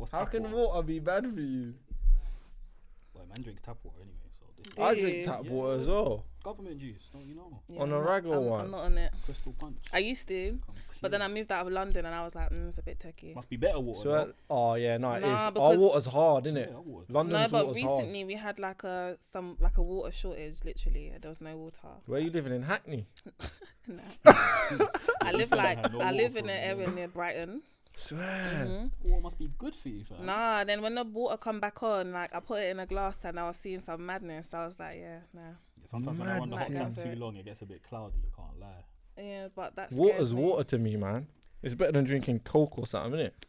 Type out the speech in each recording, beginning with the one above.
What's How tap can water be bad for you? Well, man drinks tap water anyway, so this I drink tap water as well. government juice, don't you know? Yeah, On a I'm Rago one. I'm not on it. Crystal Punch. I used to, but then I moved out of London and I was like, it's a bit techie. Must be better water. So, oh yeah, no, it is. Our because- water's hard, isn't it? Yeah, our water's London's No, but water's hard. recently we had like a water shortage. Literally, there was no water. Where you living in Hackney? No. I live in an area near Brighton. Swear. Water must be good for you, fam. Nah, then when the water come back on, like I put it in a glass and I was seeing some madness. I was like, nah. Sometimes when I run the hot Madness. tub too long, it gets a bit cloudy. You can't lie. Yeah, but that's Water's water to me, man. It's better than drinking Coke or something, isn't it?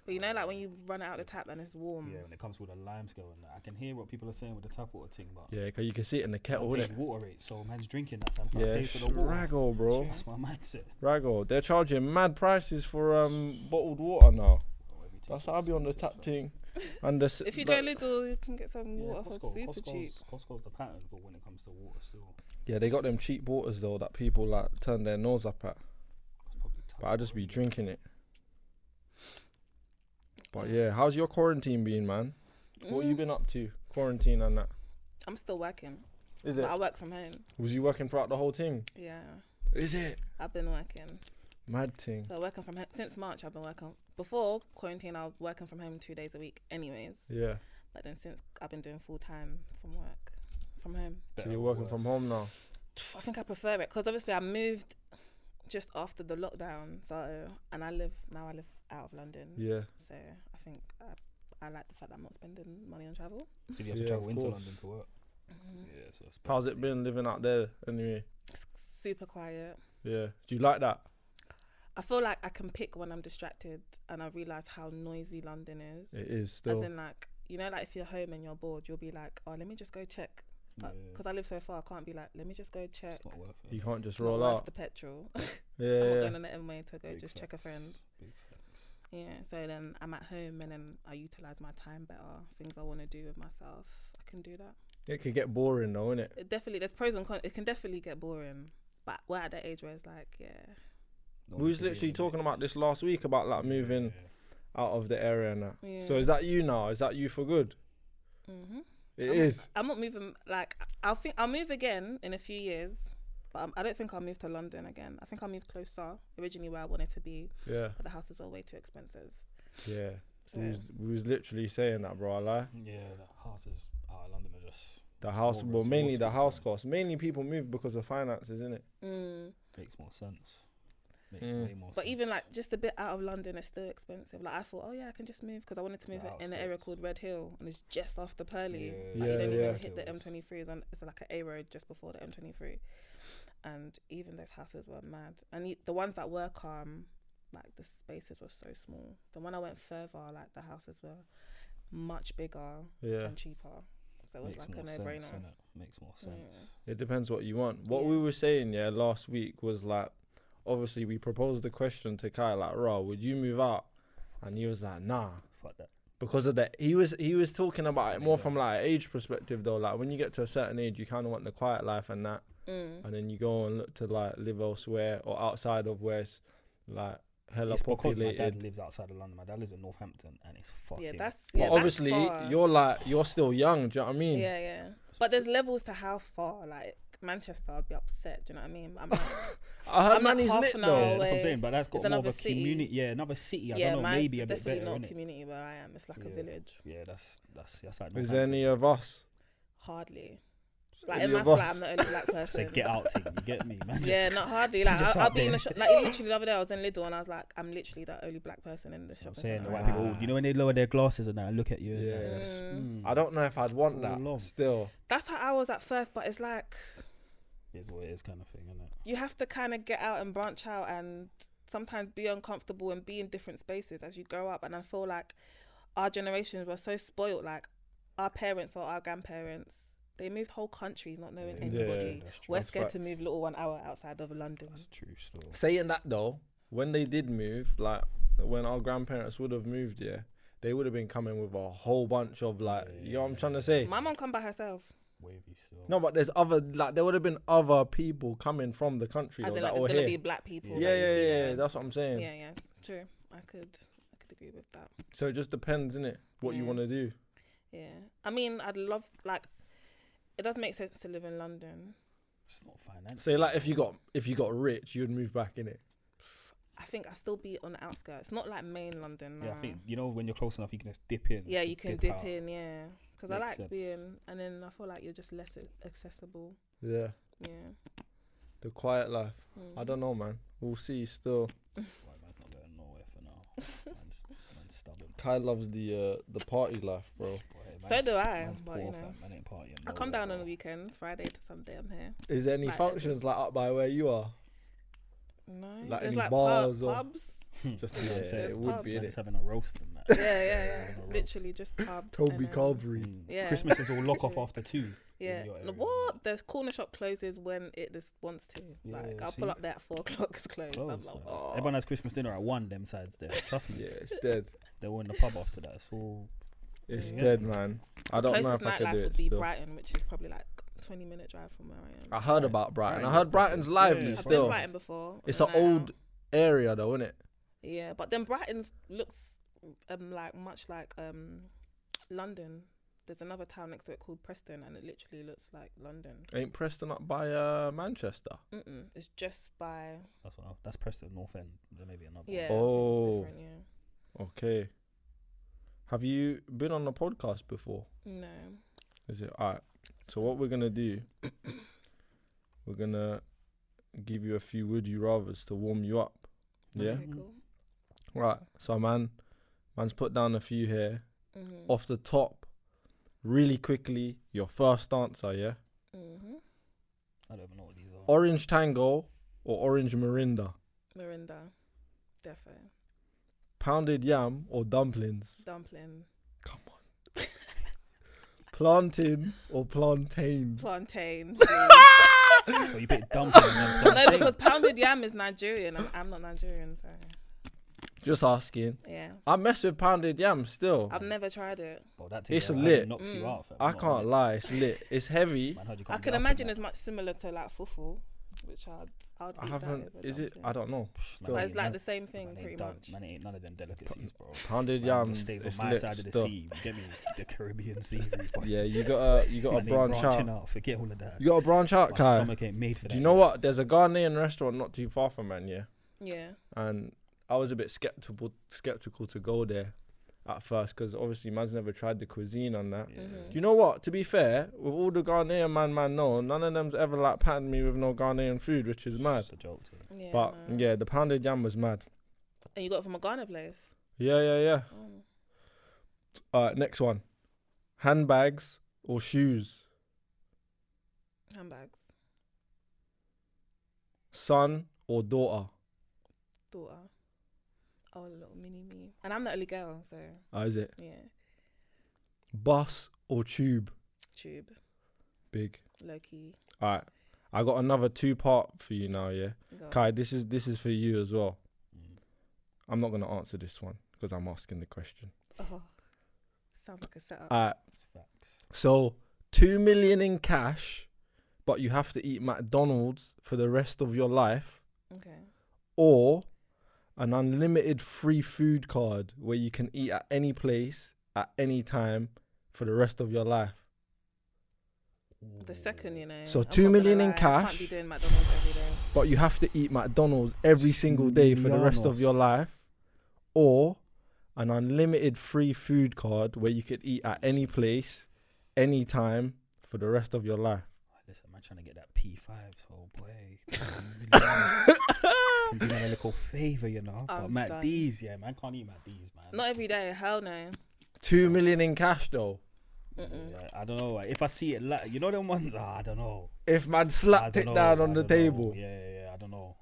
But you know, like when you run it out the tap and it's warm. Yeah, when it comes with a lime scale and that, I can hear what people are saying with the tap water thing, but Yeah, because you can see it in the kettle, big innit? water rate, so man's drinking that. Fam, Yeah, pay for the water. Rago, bro. That's my mindset. Rago. They're charging mad prices for bottled water now. That's how I be on the tap thing. And If you go Lidl, you can get some water for super Costco's, cheap. Costco's the pattern, but when it comes to water, still. yeah, they got them cheap waters though that people like turn their nose up at. But I just be drinking it. But yeah, how's your quarantine been, man? What you been up to? Quarantine and that. I'm still working. Is But it? I work from home. Was you working throughout the whole thing? Yeah, Is it? I've been working. Mad thing. So working from home since March. I've been working. Before quarantine, I was working from home 2 days a week, anyways. Yeah. But then since I've been doing full time from home. So you're working from home now? I think I prefer it because obviously I moved just after the lockdown. So and I live out of London. Yeah. So I think I like the fact that I'm not spending money on travel. Did you have to Yeah, travel of into course. London to work? Yeah, so it's How's it been living out there anyway? It's super quiet. Yeah. Do you like that? I feel like I can pick when I'm distracted, and I realise how noisy London is. It is As still. in, like, you know, like if you're home and you're bored, you'll be like, oh, let me just go check. Because I live so far, I can't be like, let me just go check. It's not worth it. You can't just It's not roll worth out. the petrol. Yeah. I'm not yeah. going on the M-way to go Big just check a facts. friend. Big facts. Yeah, so then I'm at home and then I utilise my time better. Things I want to do with myself, I can do that. It can get boring though, innit? It definitely, there's pros and cons. It can definitely get boring. But we're at that age where it's like, yeah. We was literally talking about this last week about like moving out of the area and that. Yeah. So is that you now? Is that you for good? Mm-hmm. It is. I'm not moving. Like I'll move again in a few years, but I don't think I'll move to London again. I think I'll move closer. Originally where I wanted to be, Yeah. but the houses are way too expensive. Yeah. So, We was literally saying that, bro. I lie. Yeah, the houses out of London are just The house, More well, mainly the resources, house man. costs. Mainly people move because of finances, isn't it? makes more sense. Makes Mm. way more But sense. even like just a bit out of London, it's still expensive. Like I thought, oh yeah, I can just move because I wanted to move The in an area outskirts. called Red Hill, and it's just after Purley. Yeah, Like Yeah, you don't yeah. even hit the Hills. M23. It's like an A road just before the M23, and even those houses were mad. And the ones that were calm, like the spaces were so small. The one I went further, like the houses were much bigger Yeah. and cheaper. So it was Makes like a more sense, no-brainer. innit? Makes more sense. Yeah. It depends what you want. What Yeah. we were saying, last week was like, obviously we proposed the question to Kai, like, Raw, would you move out? And he was like, nah. Fuck that. Because of that, he was talking about it more from like an age perspective though. Like when you get to a certain age, you kind of want the quiet life and that, and then you go and look to like live elsewhere or outside of where it's like hella It's because my populated. dad lives outside of London. My dad lives in Northampton, and it's fucking. Yeah, that's But yeah. obviously, that's far. you're still young. Do you know what I mean? Yeah, yeah. But there's levels to how far. Like Manchester, I'd be upset. Do you know what I mean? I'm like, I heard I'm like Manny's half lit an though. hour Yeah, that's what I'm away. saying. But that's got It's more of another a city. community. Yeah, another city. I yeah, don't know. Maybe a bit definitely better. not Innit? community where I am. It's like a Yeah. village. Yeah, that's like. Is there any of us? Hardly. Like Any in my of flat, us? I'm the only black Say person. get out thing. You get me, man. Yeah, not hardly. Like just I'll out be in there. the shop. Like literally the other day, I was in Lidl and I was like, I'm literally the only black person in the I'm shopping saying the centre. white people. You know when they lower their glasses and that, and look at you. Yeah. And that, Mm. I don't know if I'd want all that. long. Still, That's how I was at first, but it's like It's what it is, kind of thing, isn't it? you have to kind of get out and branch out and sometimes be uncomfortable and be in different spaces as you grow up. And I feel like our generations were so spoiled. Like our parents or our grandparents, they moved whole countries not knowing Yeah, anybody. that's true. We're That's scared facts. to move little 1 hour outside of London. That's true. Still. saying that though, when they did move, like when our grandparents would have moved, they would have been coming with a whole bunch of like, you know what I'm trying to say? My mum come by herself. Wavy still. No, but there's other like there would have been other people coming from the country As though, in that like were there's gonna here. be black people. Yeah, that you see yeah, there. that's what I'm saying. Yeah, yeah. True. I could could agree with that. So it just depends, innit? What you Yeah. want to do. Yeah. I mean, I'd love, like, it does make sense to live in London. It's not financial. Say like if you got rich, you'd move back, innit? I think I'd still be on the outskirts, not like main London. Yeah, I nah. think when you're close enough, you can just dip in. Yeah, you can dip out. in, yeah. Because I Makes like sense. being, and then I feel like you're just less accessible. Yeah. Yeah. The quiet life. I Mm. don't know, man. We'll see. Still, Well, man's not going nowhere for now. man's stubborn. Kai loves the party life, bro. Boy, So do I, man's but poor, you know. fam. Man ain't partying. I come nowhere, down on bro. the weekends, Friday to Sunday. I'm here. Is there any Like functions like up by where you are? No, Like there's any like bars or- pubs. Just You know what I'm yeah, saying? it would pubs. be. Man's innit? having a roast and that. Yeah. Having a roast. Literally just pubs. Toby and, Carvery. Yeah. Christmas is all lock off Literally. after 2. Yeah. your No, area, what? The corner shop closes when it just wants to. Like, Yeah, I'll see? pull up there at 4 o'clock. It's closed. I'm Close, like, fam. oh. Everyone has Christmas dinner at 1, them sides there. Trust me. Yeah, it's dead. They're all in the pub after that. It's all. It's Yeah. dead, man. I don't know Closest if I could nightlife do it would be still. Brighton, which is probably like 20-minute drive from where I am. I heard about Brighton. Brighton I is heard Brighton's proper- lively yeah, I've been still. Brighton before. It's on an a night old out. area though, isn't it? Yeah, but then Brighton looks like much like London. There's another town next to it called Preston, and it literally looks like London. Ain't Preston up by Manchester? It's just by That's Preston North End. There may be another. yeah. Oh. I think it's different, Okay. Have you been on a podcast before? yeah. No. Is it alright? So what we're gonna do? We're gonna give you a few would you rather's to warm you up. Yeah. Okay, cool. Right. So man's put down a few here. Mm-hmm. Off the top, really quickly, your first answer, yeah? Mm-hmm. I don't even know what these are. Orange Tango or Orange Mirinda? Mirinda, defo. Pounded yam or dumplings? Dumpling, Come on. Plantain or plantains? plantain. So you pick dumpling and then No, plantain. because pounded yam is Nigerian. I'm not Nigerian, so Just asking. yeah. I mess with pounded yam still. I've never tried it. Oh, that It's thing, lit. knocks you out, fam. I Not can't lit. lie, it's lit. It's heavy. Man, heard you I can't can get up in imagine that. it's much similar to like fufu, which I'd I eat that haven't. over Is it? dumpling. I don't know. Man, Still. But it's like man, the same thing, man pretty ain't done- much. Man ain't none of them delicacies, bro. Pounded Man, yam it stays on is my lit side of the still. sea. You get me? The Caribbean sea. Yeah, you gotta Man ain't branch branching out. out. Forget all of that. You gotta branch out, My Kai. stomach ain't made for that. Do you know what? There's a Ghanaian restaurant not too far from man, yeah. Yeah. And I was a bit skeptical to go there at first because obviously man's never tried the cuisine on that. Yeah. Mhm. Do you know what? To be fair, with all the Ghanaian man know, none of them's ever like patterned me with no Ghanaian food, which is mad. It's a joke to me. Yeah. But man. yeah, the pounded yam was mad. And you got it from a Ghana place. Yeah. Oh. Next one. Handbags or shoes? Handbags. Son or daughter? Daughter. Oh, a little mini me. And I'm the only girl, so Is it? yeah. Bus or tube? Tube. Big. Low key. Alright. I got another 2-part for you now, yeah? Go. Kai, this is for you as well. Mm. I'm not gonna answer this one because I'm asking the question. Oh. Sounds like a setup. Alright. Facts. So 2 million in cash, but you have to eat McDonald's for the rest of your life, Okay. or an unlimited free food card where you can eat at any place at any time for the rest of your life. The second, you know. So I'm 2 not gonna million in lie, I can't cash. be doing McDonald's every day. But you have to eat McDonald's every single day for the rest of your life, or an unlimited free food card where you could eat at any place, any time for the rest of your life. Listen, man, trying to get that P5, so boy. Can do me a little favour, you know. But I'm Matt done. D's, yeah, man, can't eat Matt D's, man. Not every day. Hell no. 2 million in cash though. Mm-mm. Yeah, I don't know. Like, if I see it, you know them ones. I don't know. If man I slapped don't it know, down I on the don't know. table. Yeah, I don't know.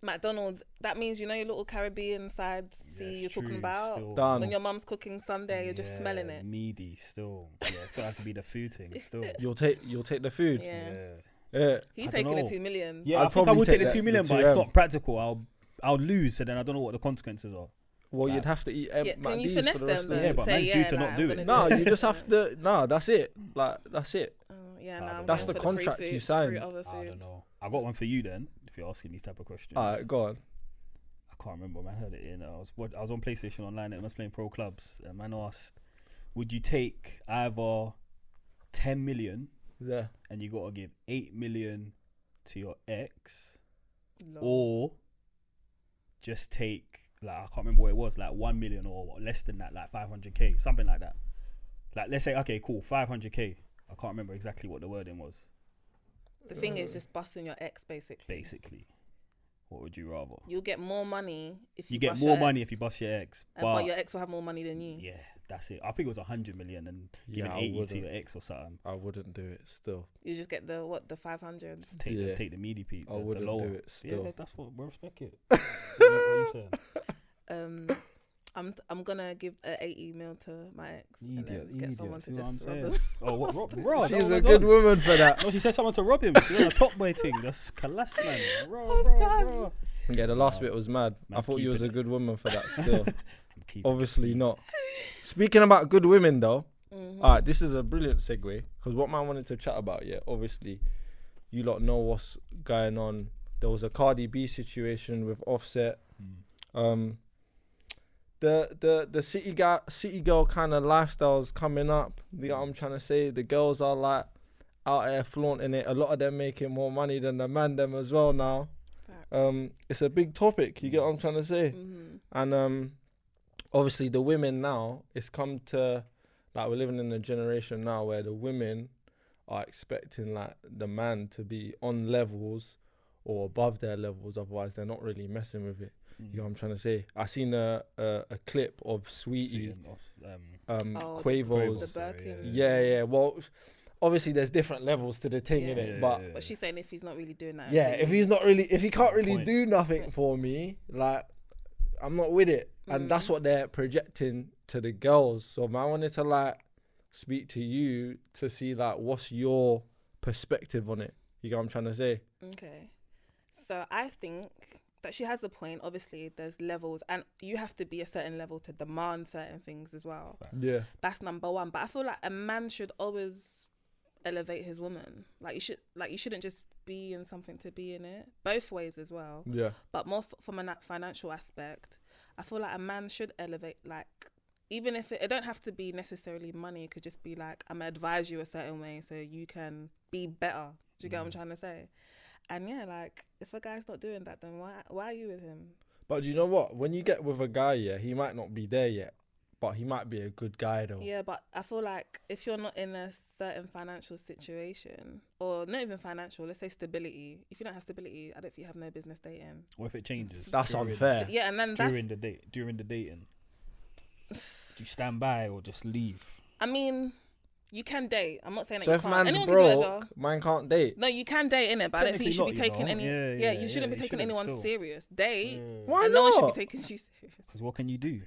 McDonald's. That means you know your little Caribbean side. See, Yeah, you're it's talking true, about still. Done. when your mum's cooking Sunday. You're just Yeah, smelling it. Meaty, still. Yeah, it's gonna have to be the food thing, still. You'll take the food. Yeah. Yeah. He's I don't taking the know. 2 million. Yeah, I'd I think I probably will take take the 2 million, the but it's 2M. not practical. I'll lose, so then I don't know what the consequences are. Well, Like- you'd have to eat Yeah, can you McD's finesse for the them rest of though? the Yeah, but Say, man's due to like, not I'm do gonna it. No, do you just have to. No, that's it. Like that's it. Oh, yeah, I no, don't I'm know. That's going the for contract free you food, signed. free other I food. don't know. I got one for you then. If you're asking these type of questions, Alright, go on. I can't remember, man. I heard it in. I was on PlayStation Online and I was playing Pro Clubs. And man asked, would you take either 10 million Yeah. and you gotta give 8 million to your ex, Lol. or just take, like, I can't remember what it was, like 1 million or less than that, like 500k, something like that. Like, let's say, okay, cool, 500k. I can't remember exactly what the wording was. The thing is just busting your ex, basically. What would you rather? You'll get more money if You get bust more your money ex, if you bust your ex, but your ex will have more money than you. yeah, that's it. I think it was 100 million and Yeah, giving I 80 to wouldn't. your ex or something. I wouldn't do it still. You just get the 500. Take the meaty peak. I wouldn't do it still. Yeah, that's what we respect it. What are you saying? I'm gonna give an 80 mil to my ex and then get someone to see what I'm just rob saying? him. Oh, what rob? She's a good woman for that. No, she said someone to rob him. She's on a top boy thing. That's class, man. Rob. Yeah, the last bit was mad. I Man's thought you was a keeping it. good woman for that still. Keeping Obviously it. not. Speaking about good women though, Mhm. alright, this is a brilliant segue because what man wanted to chat about, yeah, obviously you lot know what's going on. There was a Cardi B situation with Offset. The city girl kind of lifestyles coming up. You know what I'm trying to say? The girls are like out here flaunting it. A lot of them making more money than the man them as well now. Facts. It's a big topic. You get what I'm trying to say? Mhm. And obviously the women now, it's come to, like, we're living in a generation now where the women are expecting like the man to be on levels or above their levels, otherwise they're not really messing with it. You know what I'm trying to say? I seen a clip of Sweetie, Oh, Quavo's. the Birkin. Yeah. Well, obviously there's different levels to the thing, Yeah. innit? But But she's saying if he's not really doing that. yeah, if he can't really point. do nothing for me, like, I'm not with it. And that's what they're projecting to the girls. So man, I wanted to like speak to you to see like what's your perspective on it. You get what I'm trying to say? Okay. So I think that she has a point. Obviously, there's levels, and you have to be a certain level to demand certain things as well. Yeah. That's number one. But I feel like a man should always elevate his woman. You shouldn't just be in something to be in it. Both ways as well. Yeah. But more from a financial aspect, I feel like a man should elevate, like, even if it don't have to be necessarily money. It could just be like, I'm gonna advise you a certain way so you can be better. Do you get what I'm trying to say? And yeah, like, if a guy's not doing that, then why are you with him? But you know what? When you get with a guy, yeah, he might not be there yet, but he might be a good guy though. Yeah, but I feel like if you're not in a certain financial situation, or not even financial, let's say stability. If you don't have stability, I don't think you have no business dating. What if it changes? That's during- unfair. Yeah, and then that's. During the dating, do you stand by or just leave? I mean, you can date. I'm not saying that So you if can't. man's Anyone can do whatever. broke, man can't date. No, you can date in it, but I don't think you should be Technically taking not, you any. know. Yeah, Yeah, you shouldn't yeah, be you taking shouldn't anyone still. serious. Date, Why and not? no one should be taking you serious. Because what can you do?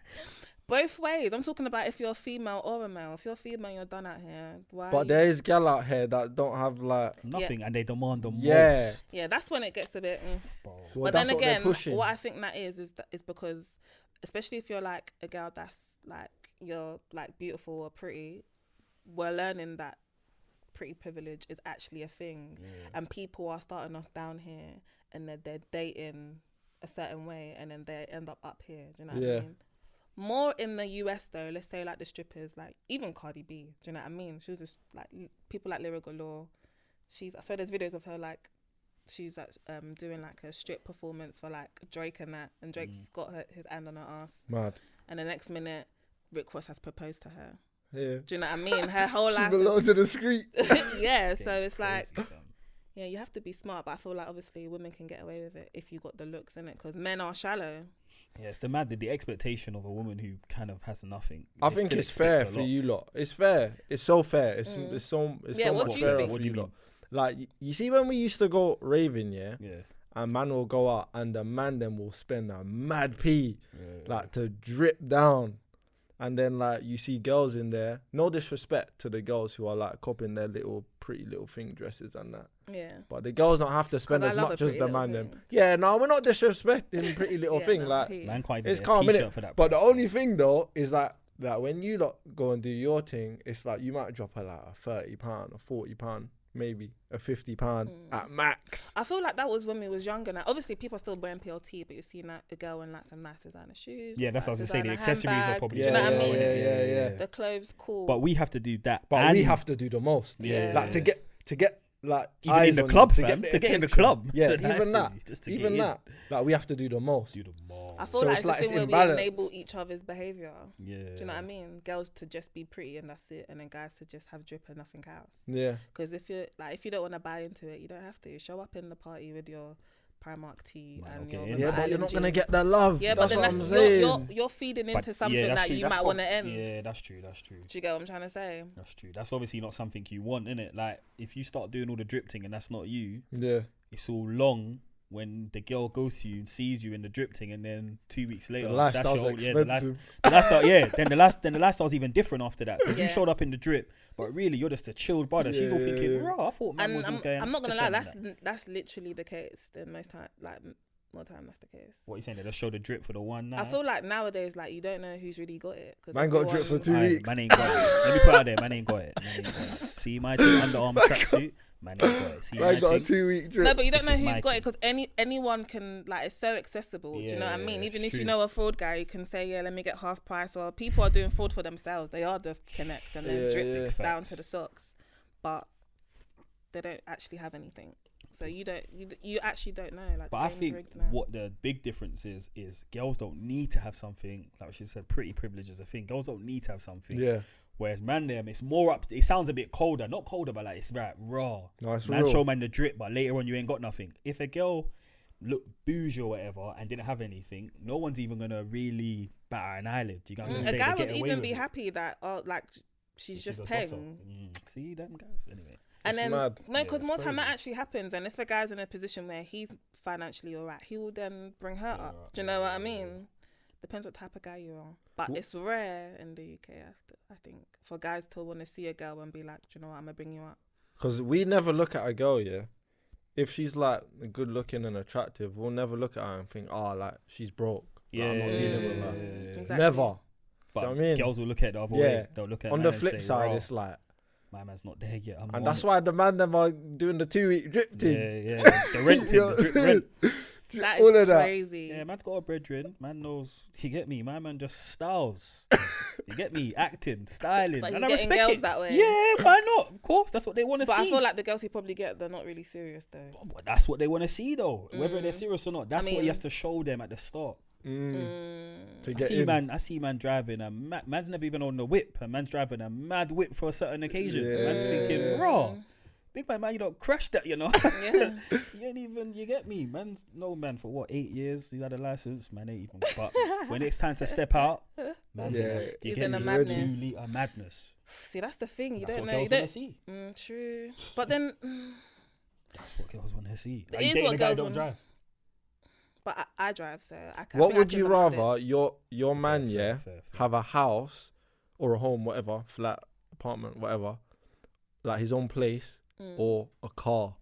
Both ways. I'm talking about if you're a female or a male. If you're a female, you're done out here. Why? But there is gal out here that don't have like. Nothing, and they demand the Yeah. most. Yeah, that's when it gets a bit. Bro. Well, But that's then what they're again, pushing. what I think that is because, especially if you're like a girl that's like, you're like beautiful or pretty, we're learning that pretty privilege is actually a thing, and people are starting off down here and they're dating a certain way and then they end up here. Do you know what Yeah. I mean? More in the US though, let's say like the strippers, like even Cardi B. Do you know what I mean? She was just like people like Lyric Galore. I swear there's videos of her like she's doing like a strip performance for like Drake and that, and Drake's got his hand on her ass, Mad. and the next minute Rick Ross has proposed to her. Yeah. Do you know what I mean? Her whole She life. belongs to the street. Yeah, so It's it's like, crazy, fam. yeah, you have to be smart, but I feel like obviously women can get away with it if you got the looks in it, because men are shallow. Yeah, it's the expectation of a woman who kind of has nothing. I They think still it's expect fair a for lot. you lot. It's fair. It's so fair. It's Mm. so Yeah, what much do you fairer think? for What do you you lot. mean? Like you see when we used to go raving, yeah, Yeah. and man will go out and the man then will spend a mad pee Yeah. like to drip down. And then like you see girls in there, no disrespect to the girls who are like copping their little pretty little thing dresses and that. Yeah. But the girls don't have to spend I as love a much as pretty the little man them. thing. Yeah, no, we're not disrespecting pretty little Yeah, thing. no, Like he- Man can't even it's get calm, a innit? t-shirt for that. But the price, only though. thing though is that when you lot go and do your thing, it's like you might drop like a £30 or £40 maybe a £50 at max. I feel like that was when we was younger. Now, obviously, people are still wearing PLT, but you see a girl in like some nice designer shoes. Yeah, that's what I was gonna say. The designer accessories are handbag. probably. Do you know what I Yeah, mean? yeah. The clothes, cool. But we have to do that. But and we have to do the most. Yeah. Like to get like even eyes in the on club, you, fam. To get in the attention. club. Yeah, So even that's that. it, just to Even get that. Like we have to do the most. in. Do the most. I feel So like it's it's like a it's thing where we imbalance. enable each other's behavior. Yeah. Do you know what I mean? Girls to just be pretty and that's it, and then guys to just have drip and nothing else. Yeah. Because if you don't want to buy into it, you don't have to. Show up in the party with your Primark tee Might and not your get in. Yeah, River but you're Island not gonna jeans. get the love. Yeah, but that's then what that's I'm saying. you're feeding But into something that's that true. you That's might want to end. Yeah, that's true. That's true. Do you get what I'm trying to say? That's true. That's obviously not something you want, innit? Like if you start doing all the drip thing and that's not you, Yeah. it's all long when the girl goes to you and sees you in the drip thing, and then 2 weeks later, The that's lifestyle's your expensive. the lifestyle. Yeah, then the lifestyle's even different after that. Because Yeah. you showed up in the drip, but really you're just a chilled brother. She's all Yeah, thinking, yeah. "Bro, I thought man And was all going." I'm not gonna this lie, and that." that's literally the case. Then most time, like more time, that's the case. What you saying? They just show the drip for the one night. I feel like nowadays, like you don't know who's really got it. Cause Man got drip for everyone's- 2 Aye, weeks. man ain't got it. Let me put it out there. Man ain't got it. Man ain't got it. See my Under Armour tracksuit. Man ain't got it. See my Man got a thing. 2 week drip. No, but you don't This know is who's my got it thing. because anyone can, like, it's so accessible. Do you know what I Yeah, mean? Even it's if you true. know a fraud guy, you can say, yeah, let me get half price. Or people are doing fraud for themselves. They are the connect and then Yeah, drip yeah. down Facts. to the socks, but they don't actually have anything. So you actually don't know. Like, But the I game's think rigged now. what the big difference is girls don't need to have something. Like she said, pretty privilege is a thing. Girls don't need to have something. Yeah. Whereas man, them it's more up. It sounds a bit colder, not colder, but like it's right raw. No, it's Man, real. show man the drip, but later on you ain't got nothing. If a girl looked bougie or whatever and didn't have anything, no one's even gonna really bat an eyelid. You got what I'm A saying? guy They would get away even with be it. happy that, like, she's just a paying. gossip. See them guys anyway. And It's then mad. no, Yeah, because it's more time that crazy. actually happens, and if a guy's in a position where he's financially alright, he will then bring her Yeah, up. Do you know what I yeah. mean? Depends what type of guy you are, but Wh- it's rare in the UK. I think for guys to want to see a girl and be like, do you know what, I'm gonna bring you up. Because we never look at a girl, yeah. If she's like good looking and attractive, we'll never look at her and think, oh, like she's broke. Like, I'm not dealing with that. Exactly. Never. But Do you know what I mean? girls will look at it the other Yeah. way. They'll look at On man the and flip say, side, "Raw, it's like, my man's not there yet. I'm and on that's it." why the man them are doing the 2 week drip thing. Yeah. The rent thing, You know the what drip I'm rent. saying? That All is of that. crazy. Yeah, man's got a brethren. Man knows. You get me? My man just styles. You get me? Acting, styling. But he's and I getting respect girls it. that way. Yeah, why not? Of course, that's what they want to see. But I feel like the girls he probably get, they're not really serious though. But that's what they want to see, though. Whether they're serious or not, that's what he mean- has to show them at the start. To I get see in. I see man driving a man's never even on the whip, and man's driving a mad whip for a certain occasion. Yeah. Man's thinking, raw. Big man, you don't crash that, you know. Yeah. You ain't even, you get me? Man's no man for what, 8 years? He's had a license, man ain't even. But when it's time to step out, man's Yeah. you He's get in a me? madness. 2 litre madness. See, that's the thing. You That's don't what know. You girls want don't. to see. True. But then, That's what girls want to see. It Like, you is dating what a guy girls don't want. drive. but I drive, so I can. What would you rather your man, Fair, yeah, fair. have a house or a home, whatever, flat, apartment, whatever, like his own place, or a car?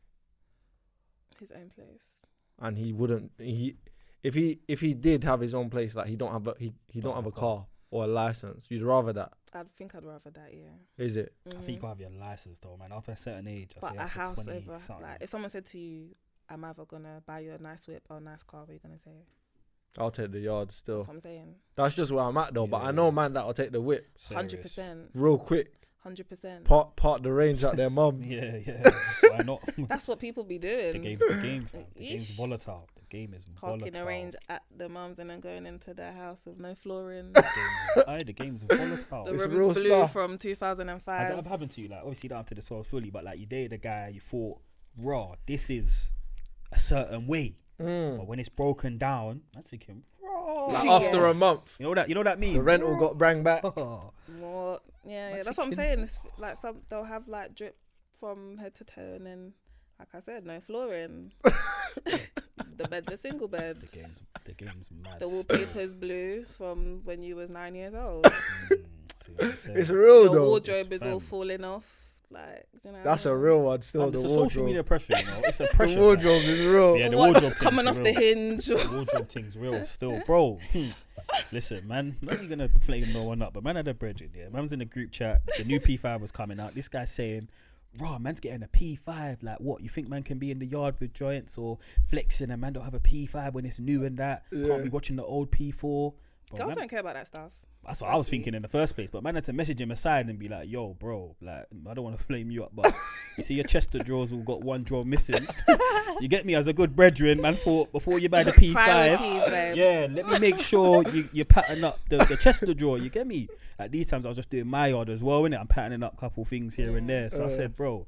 His own place. And he wouldn't. If he did have his own place, like he don't have a car or a license, you'd rather that. I think I'd rather that. Yeah. Is it? I think you gotta have your license though, man. After a certain age, I But say a after house 20 over, something. like, if someone said to you, "I'm either gonna buy you a nice whip or a nice car," what are you gonna say? I'll take the yard still. That's what I'm saying. That's just where I'm at though. But I Yeah. know man that'll take the whip 100%. real quick. 100%. Park the range at their mum's. Yeah. Why not? That's what people be doing. The game's the game, fam. The game's Yeesh. volatile. The game is Parking volatile. a range at the mums and then going into their house with no flooring. The game's volatile. The It's room's real blue stuff. from Has that 2005. ever happened to you? Like, obviously, you don't have to dissolve fully, but like, you dated a guy, you thought, raw, this is a certain way. But when it's broken down, I'm thinking, raw. Like after a Yes. month, You know that meme? the rental got brang back. More, yeah, What's that's what I'm it saying. It's like they'll have like drip from head to toe, and then, like I said, no flooring. The bed's a single bed. The game's mad. The wallpaper's blue from when you was 9 years old. See what I'm saying? It's real The though. wardrobe is all fam. falling off. Like, you know. That's a real one still. Fam, The it's a social media wardrobe. pressure, you know. It's a The pressure. fam. wardrobe is real. Yeah, the What, wardrobe thing's coming off real. the hinge. The wardrobe thing's real still, bro. Listen, man, not even gonna flame no one up, but man had a brethren, yeah. Man was in the group chat. The new P5 was coming out. This guy saying, raw, man's getting a P5. Like, what? You think man can be in the yard with joints or flexing and man don't have a P5 when it's new and that? Can't be watching the old P4. Bro, Girls man, don't care about that stuff. that's what I was thinking in the first place. But man had to message him aside and be like, yo, bro, like, I don't want to flame you up, but you see your chest of drawers all got one drawer missing. You get me? As a good brethren, man, thought before you buy the P5, Priorities, babes. yeah, let me make sure you pattern up the chest of drawer. You get me? Like, these times I was just doing my yard as well, innit? I'm patterning up a couple things here and there. So I said, bro,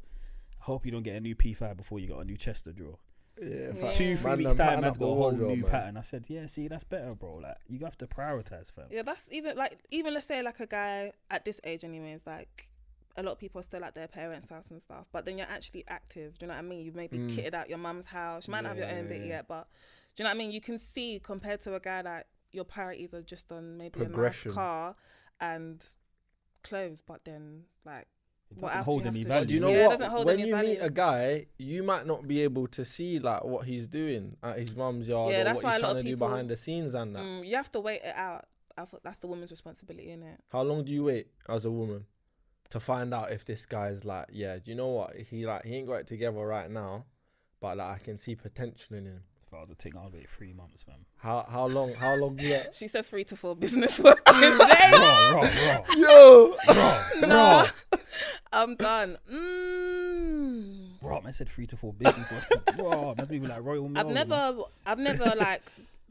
I hope you don't get a new P5 before you got a new chest of drawer. Yeah, 2-3 weeks time, man's got a whole new pattern. I said, yeah, see, that's better, bro. Like, you have to prioritize, fam. Yeah, that's even let's say like a guy at this age, anyways. Like, a lot of people are still at their parents' house and stuff, but then you're actually active. Do you know what I mean? You maybe kitted out your mum's house. You might not have your own bit yet, but do you know what I mean? You can see compared to a guy that your priorities are just on maybe a nice car and clothes, but then like. What else hold do any you have value. to Do you know it what? doesn't hold When any you value. meet a guy, you might not be able to see like what he's doing at his mum's yard or that's what why he's a lot trying of to do people- behind the scenes and that. You have to wait it out. I thought that's the woman's responsibility, innit? How long do you wait as a woman to find out if this guy's like, yeah, do you know what? He ain't got it together right now, but like I can see potential in him. If I was a thing, I'd wait 3 months, fam. How long do that? She said 3 to 4 business working days. Raw. Yo! Nah, I'm done. Raw, man said 3 to 4 business. Raw, man, people like Royal Mail. I've never like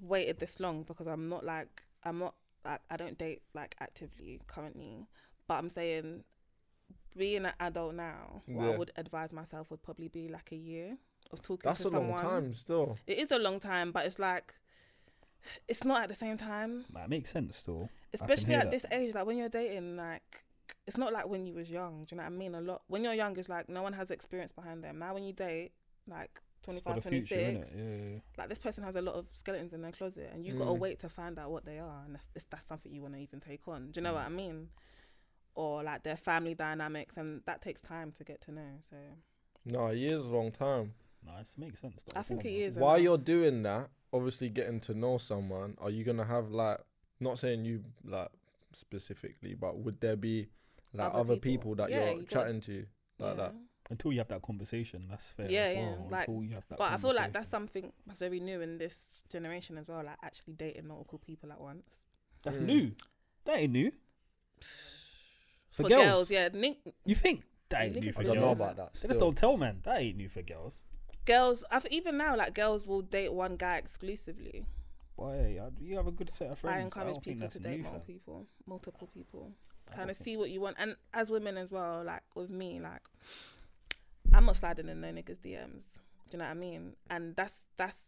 waited this long because I'm not like I don't date like actively currently, but I'm saying being an adult now, what I would advise myself would probably be like a year of talking That's to a someone. long time still. It is a long time, but it's like it's not at the same time. That makes sense, though. Especially at this age, like when you're dating, like it's not like when you was young. Do you know what I mean? A lot when you're young, it's like no one has experience behind them. Now when you date, like 25, 26, like this person has a lot of skeletons in their closet, and you gotta wait to find out what they are and if that's something you want to even take on. Do you know what I mean? Or like their family dynamics, and that takes time to get to know. So No, a year's a long time. Nice, makes sense, though. I think it is. While you're doing that, obviously getting to know someone, are you gonna have like, not saying you like specifically, but would there be like other people that you're chatting to like that? Until you have that conversation, that's fair. Yeah, as yeah. well. Like, Until you have that but I feel like that's conversation. something that's very new in this generation as well. Like actually dating multiple people at once. That's new. That ain't new. For girls, yeah. You think that ain't think new it's for I for don't know girls? about that. They just don't tell, man. That ain't new for girls. Girls, even now, like girls will date one guy exclusively. Why? You have a good set of friends. I encourage don't think people that's to date new, fam. multiple people. Kind of see what you want, and as women as well. Like with me, like I'm not sliding in no niggas DMs. Do you know what I mean? And that's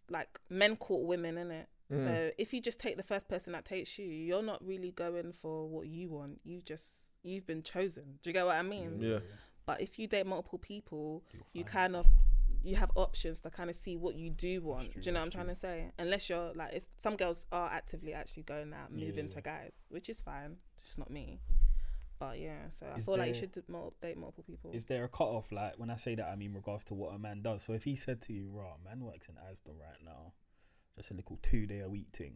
like men court women, innit? So if you just take the first person that takes you, you're not really going for what you want. You've been chosen. Do you get what I mean? Yeah. But if you date multiple people, you have options to kind of see what you do want. Do you know what I'm trying to say? Unless you're like, if some girls are actively actually going out, moving to guys, which is fine. Just not me. But yeah, so I feel like you should date multiple people. Is there a cut-off? Like, when I say that, I mean regards to what a man does. So if he said to you, raw, man works in Asda right now, just a little 2-day-a-week thing.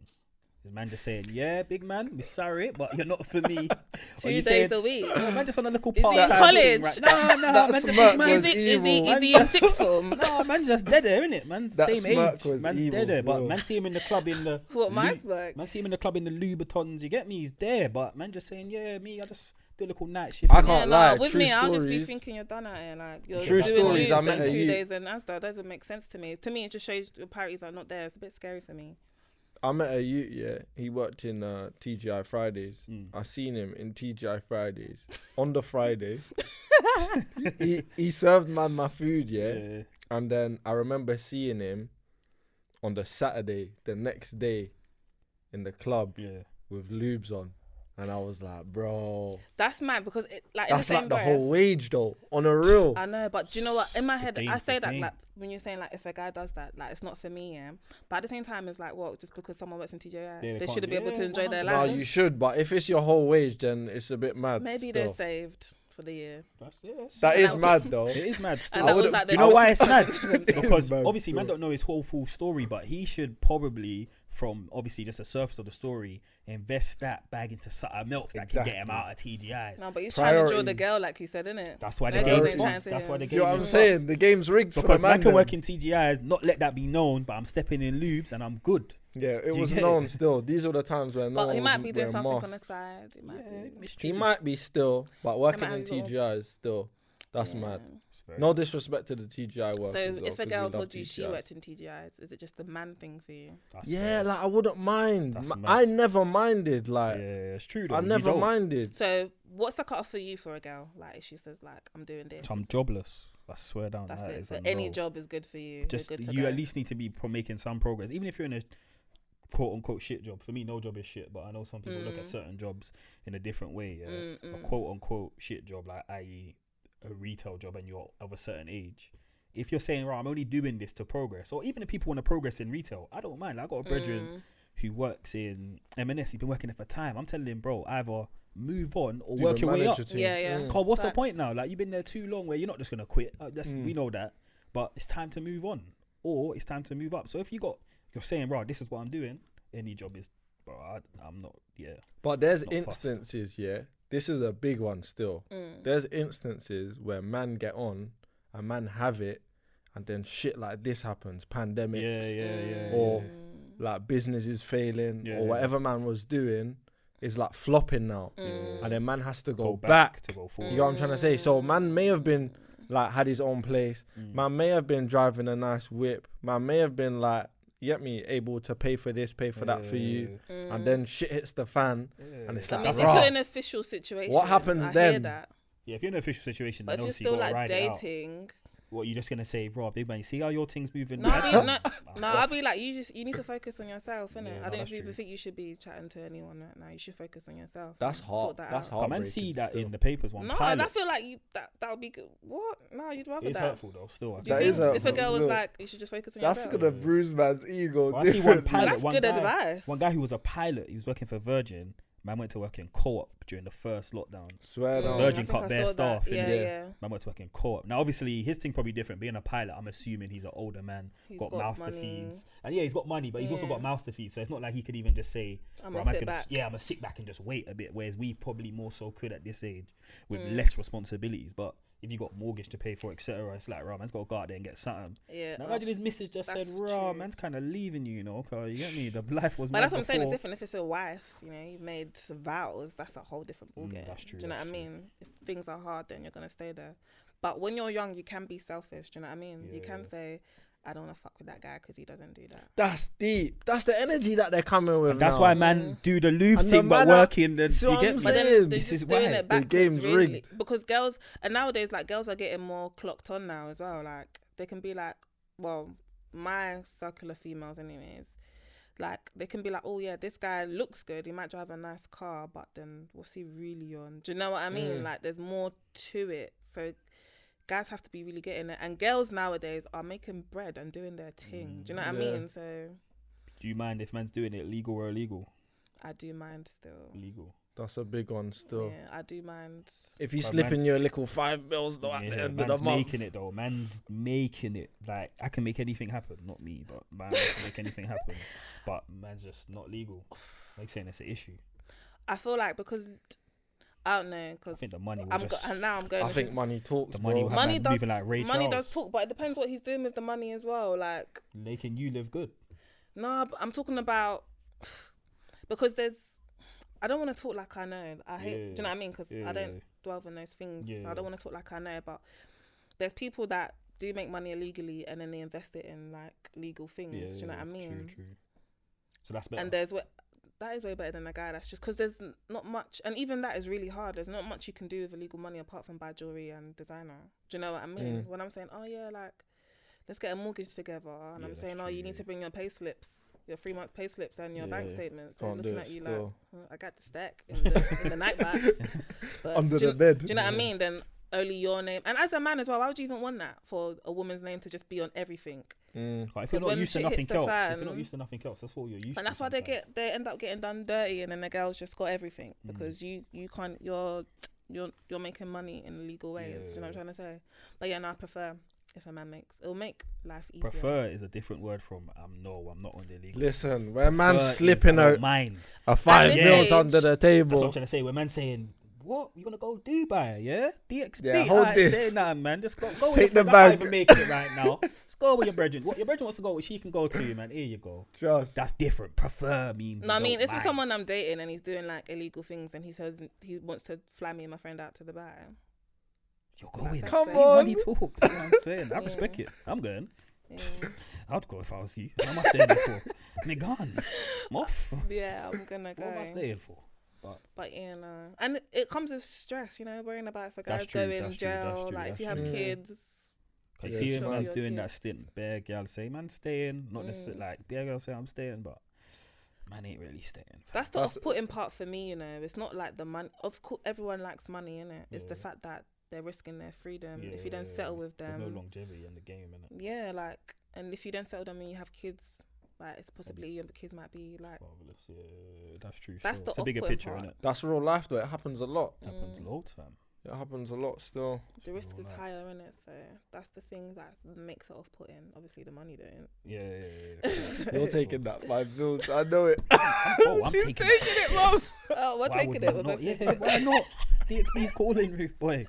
Is man just saying, yeah, big man, we're sorry, but you're not for me? 2 days a week. No, man, just on a little Is he part-time in college? thing, right? No, That man, just smirk man, was Is he in sixth form? no, man, just dead there, innit? Man's That same smirk age. was Man's evil, dead there, but bro. man see him in the club in the What, my smirk? Man see him in the club in the Louboutins. You get me? He's there, but man just saying, yeah, me, I just do a little night shift. I innit? can't lie. With True me, I'll just be stories. thinking you're done at it. Like you're True doing stories, I loops met and a 2 youth- days in Asda. It doesn't make sense to me. To me, it just shows your priorities are not there. It's a bit scary for me. I met a youth, yeah. He worked in TGI Fridays. I seen him in TGI Fridays. On the Friday, he served man my food, yeah. And then I remember seeing him on the Saturday, the next day, in the club with lubes on. And I was like, bro, That's mad because it, like in the that's same like the breath, whole wage though, on a real. I know, but do you know what? In my head, game, I say the that game. like when you're saying like if a guy does that, like it's not for me, yeah. But at the same time, it's like, well, just because someone works in TJI, they they can't shouldn't do- be able to yeah, enjoy their 100%. No, life. you should, but if it's your whole wage, then it's a bit mad. Maybe still. they're saved for the year. That is And mad though. It is mad. Still. And that was like Do you the know why it's mad? Christmas present. Because mad obviously, man still. don't know his whole full story, but he should probably from obviously just the surface of the story, invest that bag into milks that can get him out of TGIs. No, but he's trying to draw the Priorities. girl, like you said, innit? That's why the Girls game's ain't trying fucked. to That's him. why the See game what I'm is saying? fucked. The game's rigged for Because the man man. can work in TGIs, not let that be known, but I'm stepping in lubes and I'm good. Yeah, it you was get known it? still. These are the times where no But one he might was be doing wearing something on the masks. side. He might be. it's He true. might be still, but working might in have his own- TGI is still. That's Yeah. mad. It's very No true. disrespect to the TGI workers. So though, if 'cause a we girl love told you she TGIs. worked in TGIs, is it just the man thing for you? That's Yeah, fair. like I wouldn't mind. That's Ma- mad. I never minded. Like Yeah, it's true though. I You never don't. minded. So what's the cut off for you for a girl? Like if she says like I'm doing this, I'm jobless. I swear down. that's that it. is So a any no. job is good for you. Just You're good to you go. at least need to be making some progress, even if you're in a quote unquote shit job. For me, no job is shit, but I know some people look at certain jobs in a different way. Yeah, a quote unquote shit job, like i.e. a retail job, and you're of a certain age. If you're saying, right, I'm only doing this to progress, or even if people want to progress in retail, I don't mind. Like, I got a brethren who works in M&S. He's been working there for time. I'm telling him, bro, either move on or Do work the your way up. manager thing. Yeah, yeah. Mm. Cause what's the Facts. point now? Like, you've been there too long where you're not just gonna quit. We know that, but it's time to move on, or it's time to move up. So if you're saying, bro, this is what I'm doing. Any job is, bro. I'm not. Yeah. But there's Not fussed. instances, yeah. This is a big one still. There's instances where man get on and man have it, and then shit like this happens, pandemics, Yeah. or like businesses failing, Yeah, or yeah. whatever man was doing is like flopping now, Mm. and then man has to go back back. to go You forward. know what I'm trying to say? So man may have been like had his own place. Man may have been driving a nice whip. Man may have been like, you get me, able to pay for this, pay for that for you, and then shit hits the fan, and it's I like, mean, if rah. you're in an official situation, What happens I then? Hear that. Yeah, if you're in an official situation, But then if you're obviously still you gotta like ride it out. dating, What, you're just gonna say, bro, big man, you see how your thing's moving? no, I'll be like, you need to focus on yourself, innit? Yeah, I no, don't that's even true. think you should be chatting to anyone right now. You should focus on yourself. That's and hard. sort that That's out. hard. Come and see that still. in the papers. One No, pilot. I feel like that would be good. What? No, you'd rather It's that. hurtful though. Still, Do you That think is hurtful. if a girl was Look, like, you should just focus on That's yourself? gonna bruise man's ego. Well, I see one But pilot. that's one good guy, advice. One guy who was a pilot. He was working for Virgin. Man went to work in co-op during the first lockdown. Swear Because down. Virgin I think cut I their saw staff, that. innit? Yeah, Yeah. yeah. Man went to work in co-op. Now, obviously, his thing probably different. Being a pilot, I'm assuming he's an older man, He's got got mouth to money. feeds, and yeah, he's got money, but he's also Yeah. got mouth to feed. So it's not like he could even just say, I'm "Bro, gonna man's sit gonna back. I'm gonna sit back and just wait a bit." Whereas we probably more so could at this age with Mm. less responsibilities. But if you got mortgage to pay for, etc., it's like, man's got to go out there and get something. Yeah. Now imagine his missus just said, that's "Raw, true. man's kind of leaving you, you know, cause you get me. The life was." But that's what I'm saying. It's before. different if it's a wife. You know, you made vows. That's a whole different ballgame. that's true, Do you know what I that's true. mean? If things are hard, then you're gonna stay there. But when you're young, you can be selfish. Do you know what I mean? You can Yeah. say, "I don't want to fuck with that guy because he doesn't do that." That's deep. That's the energy that they're coming with. And that's now. why man do the lube And the thing, but man working. Then see you what get I'm me? But then saying? they're This just is doing why. it The backwards, game's really. rigged. Because girls, and nowadays, like girls are getting more clocked on now as well. Like they can be like, well, my circular females, anyways. Like they can be like, oh yeah, this guy looks good. He might drive a nice car, but then what's he really on? Do you know what I mean? Like there's more to it. So guys have to be really getting it, and girls nowadays are making bread and doing their thing. Do you know what I Yeah. mean? So Do you mind if man's doing it legal or illegal? I do mind still. Legal. That's a big one still. Yeah, I do mind. If you But slip man's- in your little $5 though at the Yeah, end of man's the month. making it though. Man's making it. Like I can make anything happen. Not me, but man can make anything happen. But man's just not legal. Like saying it's an issue. I feel like because I don't know I because think the money. Will I'm just, and now I'm going. I into- think money talks, the money bro. will have money man does moving like Ray money Charles, does talk, but it depends what he's doing with the money as well. Like making you live good. no, but I'm talking about because there's. I don't want to talk like I know. I hate. Do you know what I mean? Because I don't dwell on those things. So I don't want to talk like I know. But there's people that do make money illegally and then they invest it in like legal things. Yeah, do you know what I mean? True. So that's better. And that is way better than a guy that's just because there's not much, and even that is really hard. There's not much you can do with illegal money apart from buy jewelry and designer. Do you know what I mean? When I'm saying, oh yeah, like let's get a mortgage together, and I'm that's saying, oh, true, you need to bring your pay slips, your 3 months pay slips, and your bank Yeah, statements. They're can't do looking it at you still. like, I got the stack in the night bags but Under do you- the bed. Do you know what I mean? Then only your name, and as a man as well, why would you even want that for a woman's name to just be on everything? But if you're 'Cause not when used to shit nothing hits the else, if fan- you're not used to nothing else, that's what you're used to. And that's why sometimes. they end up getting done dirty, and then the girls just got everything because you can't you're making money in legal ways. Do you know what I'm trying to say? But yeah, no, I prefer if a man makes, it'll make life easier. Prefer is a different word from no, I'm not on the illegal. Listen, when man's Prefer is slipping I don't a mind. 5 this mils age- under the That's what I'm table. trying to say. When man saying, what? You gonna go Dubai, yeah? DXB. Yeah, hold Alright, this. Say nothing, man. Just go with Take your the friends. I bag. can't even make it right now. Just go with your brethren. What your brethren wants to go with, she can go to, man. Here you go. Just That's different. Prefer means. No, I mean, don't if it's mind. someone I'm dating and he's doing like illegal things and he says he wants to fly me and my friend out to Dubai, You're going. Come See, on. Money talks. You know what I'm saying? I respect it. I'm going. yeah, I'd go if I was you. What am I staying there for? Me gone. I'm off. yeah, I'm gonna What am I go. staying for? But you know, and it comes with stress, you know, worrying about if a That's guy's true, going that's true, jail, that's true, like if that's you have true. kids. Cause Yeah, see, sure. when man's Your doing kid. that stint, bare gal say, man, staying. Not necessarily like bare gal say, I'm staying, but man ain't really staying. fam. That's the That's- off-putting part for me, you know. It's not like the money. Of course, everyone likes money, innit? It's the Yeah. fact that they're risking their freedom. If you don't settle with There's no them, longevity in the game, innit? yeah, like, and if you don't settle them and you have kids, like, it's possibly your kids might be like. Marvelous, yeah, that's true. That's sure. the It's a bigger off-putting picture, part. innit? that's real life though. It happens a lot. Happens loads, fam. It happens a lot still. The risk is life. higher, innit? So that's the thing that makes it off-putting. Obviously, the money don't. Yeah. You're taking that 5 mils. I know it. Oh, I'm She's taking taking that. it, Mom. Oh, we're Why taking would it. man We're not? both taking Yeah, it. why not? DXB's calling, boy.